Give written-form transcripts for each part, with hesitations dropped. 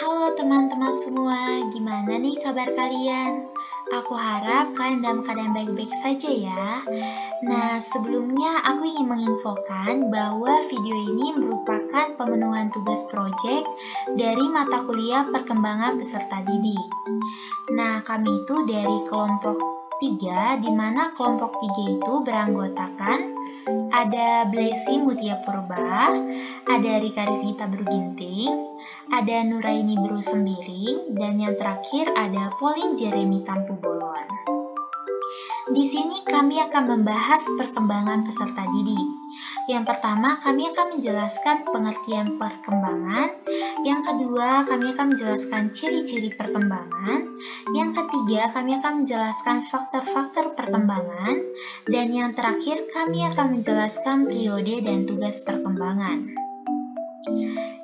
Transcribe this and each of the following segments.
Halo teman-teman semua, gimana nih kabar kalian? Aku harap kalian dalam keadaan baik-baik saja ya. Nah, sebelumnya aku ingin menginfokan bahwa video ini merupakan pemenuhan tugas proyek dari mata kuliah perkembangan peserta didik. Nah, kami itu dari kelompok 3, di mana kelompok 3 itu beranggotakan ada Blessy Mutia Purba, ada Rika Rizkita Beruginting, ada Nuraini Bru Sembiring, dan yang terakhir ada Pauline Jeremy Tampu Bolon. Di sini kami akan membahas perkembangan peserta didik. Yang pertama, kami akan menjelaskan pengertian perkembangan. Yang kedua, kami akan menjelaskan ciri-ciri perkembangan. Yang ketiga, kami akan menjelaskan faktor-faktor perkembangan. Dan yang terakhir, kami akan menjelaskan periode dan tugas perkembangan.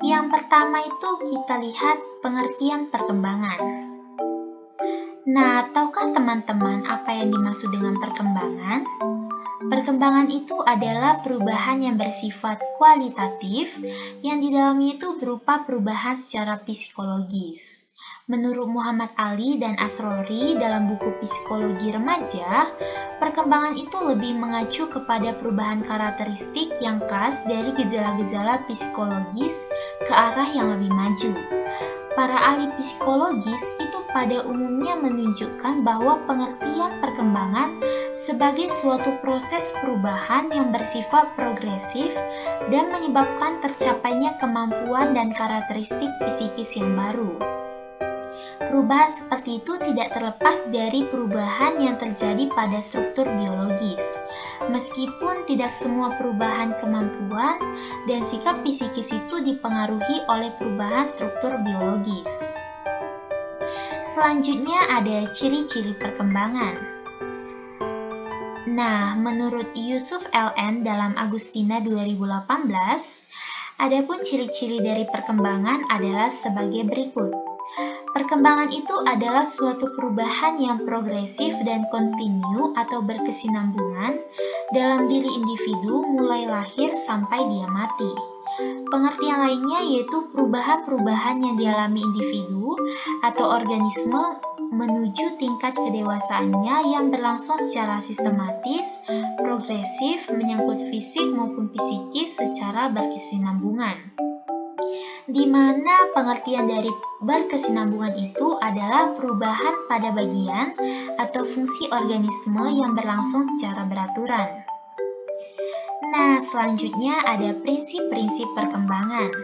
Yang pertama itu kita lihat pengertian perkembangan. Nah, tahukah teman-teman apa yang dimaksud dengan perkembangan? Perkembangan itu adalah perubahan yang bersifat kualitatif yang di dalamnya itu berupa perubahan secara psikologis. Menurut Muhammad Ali dan Asrori dalam buku Psikologi Remaja, perkembangan itu lebih mengacu kepada perubahan karakteristik yang khas dari gejala-gejala psikologis ke arah yang lebih maju. Para ahli psikologis itu pada umumnya menunjukkan bahwa pengertian perkembangan sebagai suatu proses perubahan yang bersifat progresif dan menyebabkan tercapainya kemampuan dan karakteristik psikis yang baru. Perubahan seperti itu tidak terlepas dari perubahan yang terjadi pada struktur biologis. Meskipun tidak semua perubahan kemampuan dan sikap psikis itu dipengaruhi oleh perubahan struktur biologis. Selanjutnya ada ciri-ciri perkembangan. Nah, menurut Yusuf LN dalam Agustina 2018, adapun ciri-ciri dari perkembangan adalah sebagai berikut. Perkembangan itu adalah suatu perubahan yang progresif dan kontinu atau berkesinambungan dalam diri individu mulai lahir sampai dia mati. Pengertian lainnya yaitu perubahan-perubahan yang dialami individu atau organisme menuju tingkat kedewasaannya yang berlangsung secara sistematis, progresif, menyangkut fisik maupun psikis secara berkesinambungan. Di mana pengertian dari berkesinambungan itu adalah perubahan pada bagian atau fungsi organisme yang berlangsung secara beraturan. Nah, selanjutnya ada prinsip-prinsip perkembangan.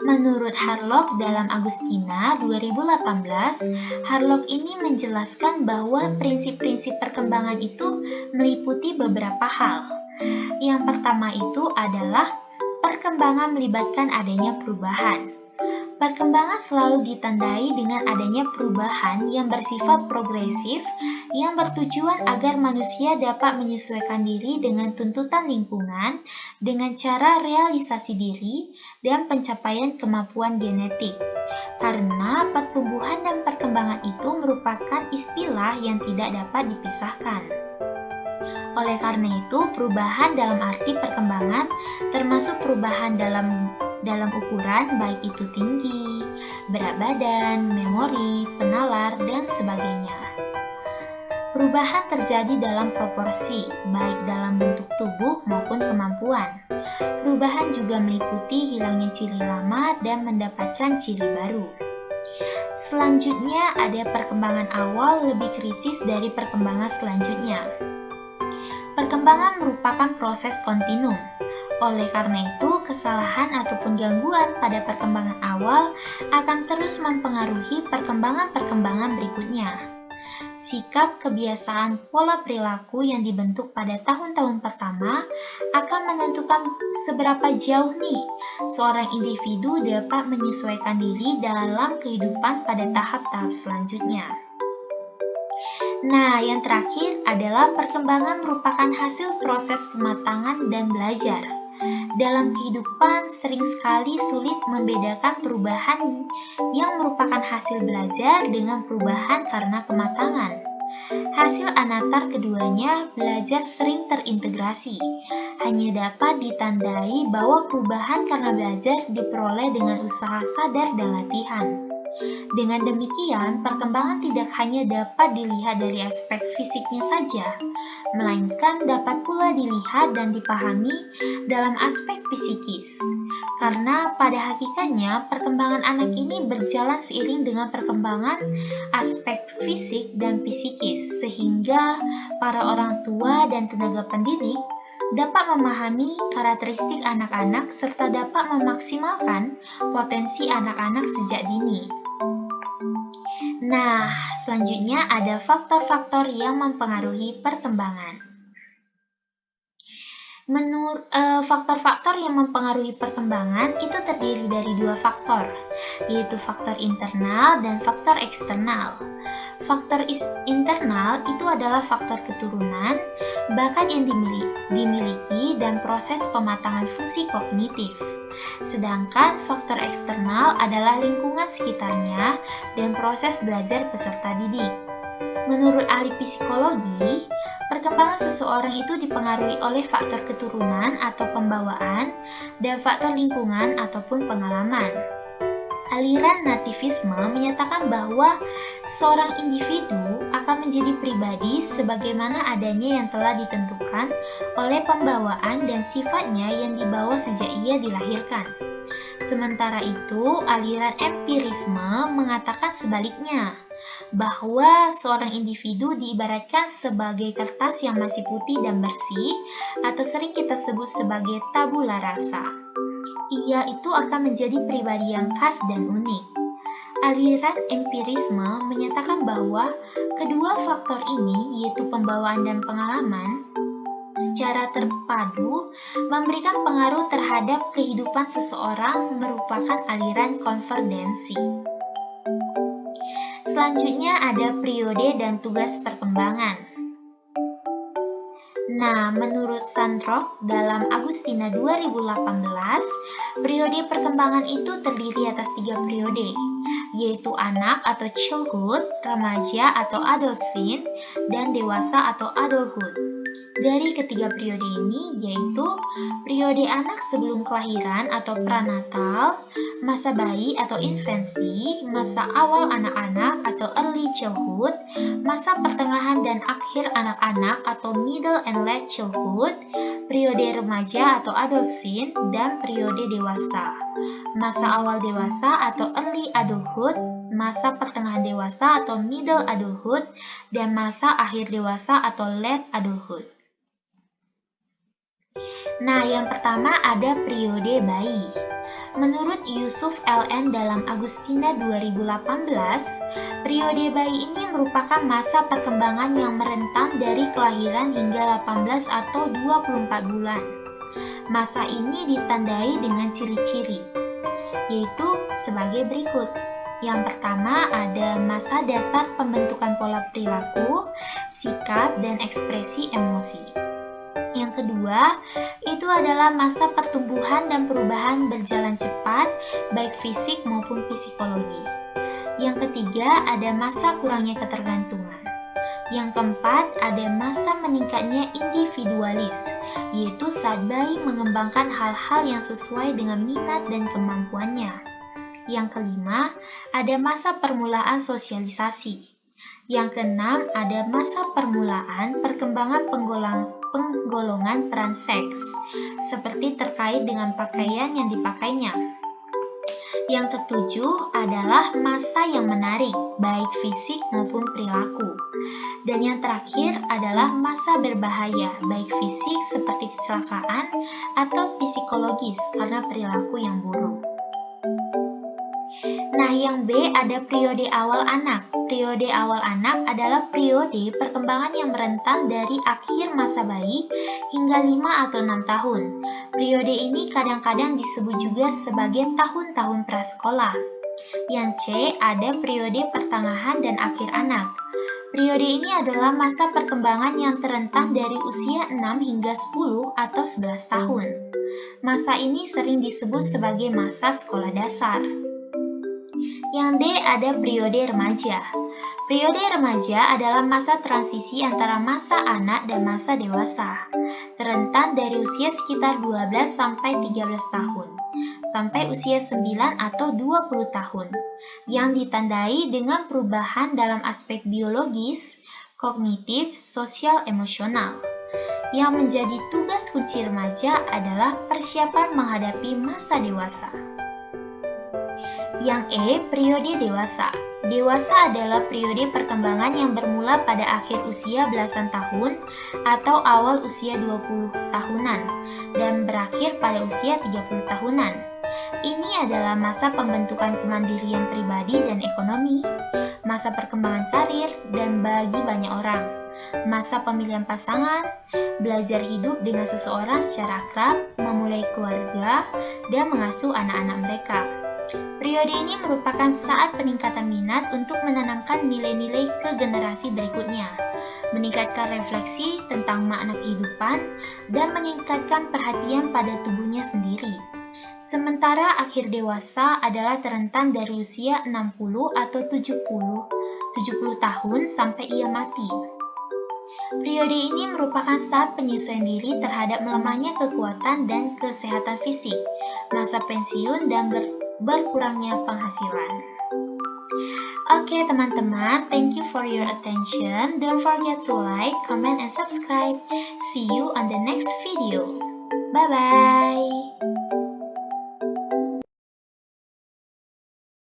Menurut Harlock dalam Agustina 2018, Harlock ini menjelaskan bahwa prinsip-prinsip perkembangan itu meliputi beberapa hal. Yang pertama itu adalah perkembangan melibatkan adanya perubahan. Perkembangan selalu ditandai dengan adanya perubahan yang bersifat progresif yang bertujuan agar manusia dapat menyesuaikan diri dengan tuntutan lingkungan dengan cara realisasi diri dan pencapaian kemampuan genetik. Karena pertumbuhan dan perkembangan itu merupakan istilah yang tidak dapat dipisahkan. Oleh karena itu, perubahan dalam arti perkembangan termasuk perubahan dalam ukuran baik itu tinggi, berat badan, memori, penalar, dan sebagainya. Perubahan terjadi dalam proporsi, baik dalam bentuk tubuh maupun kemampuan. Perubahan juga meliputi hilangnya ciri lama dan mendapatkan ciri baru. Selanjutnya ada perkembangan awal lebih kritis dari perkembangan selanjutnya. Perkembangan merupakan proses kontinum. Oleh karena itu, kesalahan ataupun gangguan pada perkembangan awal akan terus mempengaruhi perkembangan-perkembangan berikutnya. Sikap, kebiasaan, pola perilaku yang dibentuk pada tahun-tahun pertama akan menentukan seberapa jauh nih seorang individu dapat menyesuaikan diri dalam kehidupan pada tahap-tahap selanjutnya. Nah, yang terakhir adalah perkembangan merupakan hasil proses kematangan dan belajar. Dalam kehidupan, sering sekali sulit membedakan perubahan yang merupakan hasil belajar dengan perubahan karena kematangan. Hasil anatar keduanya belajar sering terintegrasi, hanya dapat ditandai bahwa perubahan karena belajar diperoleh dengan usaha sadar dan latihan. Dengan demikian, perkembangan tidak hanya dapat dilihat dari aspek fisiknya saja, melainkan dapat pula dilihat dan dipahami dalam aspek psikis. Karena pada hakikatnya, perkembangan anak ini berjalan seiring dengan perkembangan aspek fisik dan psikis, sehingga para orang tua dan tenaga pendidik dapat memahami karakteristik anak-anak serta dapat memaksimalkan potensi anak-anak sejak dini. Nah, selanjutnya ada faktor-faktor yang mempengaruhi perkembangan. Faktor-faktor yang mempengaruhi perkembangan itu terdiri dari dua faktor, yaitu faktor internal dan faktor eksternal. Faktor internal itu adalah faktor keturunan, bakat yang dimiliki dan proses pematangan fungsi kognitif. Sedangkan faktor eksternal adalah lingkungan sekitarnya dan proses belajar peserta didik. Menurut ahli psikologi, perkembangan seseorang itu dipengaruhi oleh faktor keturunan atau pembawaan dan faktor lingkungan ataupun pengalaman. Aliran nativisme menyatakan bahwa seorang individu akan menjadi pribadi sebagaimana adanya yang telah ditentukan oleh pembawaan dan sifatnya yang dibawa sejak ia dilahirkan. Sementara itu, aliran empirisme mengatakan sebaliknya, bahwa seorang individu diibaratkan sebagai kertas yang masih putih dan bersih atau sering kita sebut sebagai tabula rasa. Ia itu akan menjadi pribadi yang khas dan unik. Aliran empirisme menyatakan bahwa kedua faktor ini, yaitu pembawaan dan pengalaman, secara terpadu memberikan pengaruh terhadap kehidupan seseorang merupakan aliran konvergensi. Selanjutnya ada periode dan tugas perkembangan. Nah, menurut Sandrock dalam Agustina 2018, periode perkembangan itu terdiri atas 3 periode, yaitu anak atau childhood, remaja atau adolescent, dan dewasa atau adulthood. Dari ketiga periode ini yaitu periode anak sebelum kelahiran atau pranatal, masa bayi atau infansi, masa awal anak-anak atau early childhood, masa pertengahan dan akhir anak-anak atau middle and late childhood, periode remaja atau adolescent, dan periode dewasa. Masa awal dewasa atau early adulthood, masa pertengahan dewasa atau middle adulthood, dan masa akhir dewasa atau late adulthood. Nah, yang pertama ada periode bayi. Menurut Yusuf L.N. dalam Agustina 2018, periode bayi ini merupakan masa perkembangan yang merentang dari kelahiran hingga 18 atau 24 bulan. Masa ini ditandai dengan ciri-ciri, yaitu sebagai berikut. Yang pertama ada masa dasar pembentukan pola perilaku, sikap, dan ekspresi emosi. Yang kedua, itu adalah masa pertumbuhan dan perubahan berjalan cepat, baik fisik maupun psikologi. Yang ketiga, ada masa kurangnya ketergantungan. Yang keempat, ada masa meningkatnya individualis, yaitu saat bayi mengembangkan hal-hal yang sesuai dengan minat dan kemampuannya. Yang kelima, ada masa permulaan sosialisasi. Yang keenam, ada masa permulaan perkembangan penggolongan transeks, seperti terkait dengan pakaian yang dipakainya. Yang ketujuh adalah masa yang menarik, baik fisik maupun perilaku. Dan yang terakhir adalah masa berbahaya, baik fisik seperti kecelakaan atau psikologis karena perilaku yang buruk. Nah, yang B ada periode awal anak. Periode awal anak adalah periode perkembangan yang merentang dari akhir masa bayi hingga 5 atau 6 tahun. Periode ini kadang-kadang disebut juga sebagai tahun-tahun prasekolah. Yang C ada periode pertengahan dan akhir anak. Periode ini adalah masa perkembangan yang terentang dari usia 6 hingga 10 atau 11 tahun. Masa ini sering disebut sebagai masa sekolah dasar. Yang D ada periode remaja. Periode remaja adalah masa transisi antara masa anak dan masa dewasa, rentan dari usia sekitar 12 sampai 13 tahun, sampai usia 9 atau 20 tahun, yang ditandai dengan perubahan dalam aspek biologis, kognitif, sosial, emosional. Yang menjadi tugas kunci remaja adalah persiapan menghadapi masa dewasa. Yang E, periode dewasa. Dewasa adalah periode perkembangan yang bermula pada akhir usia belasan tahun atau awal usia 20 tahunan dan berakhir pada usia 30 tahunan. Ini adalah masa pembentukan kemandirian pribadi dan ekonomi, masa perkembangan karir, dan bagi banyak orang, masa pemilihan pasangan, belajar hidup dengan seseorang secara akrab, memulai keluarga, dan mengasuh anak-anak mereka. Periode ini merupakan saat peningkatan minat untuk menanamkan nilai-nilai ke generasi berikutnya, meningkatkan refleksi tentang makna kehidupan, dan meningkatkan perhatian pada tubuhnya sendiri. Sementara akhir dewasa adalah terentang dari usia 60 atau 70 tahun sampai ia mati. Periode ini merupakan saat penyesuaian diri terhadap melemahnya kekuatan dan kesehatan fisik, masa pensiun, dan berkurangnya penghasilan. Oke teman-teman, thank you for your attention. Don't forget to like, comment, and subscribe. See you on the next video. Bye-bye.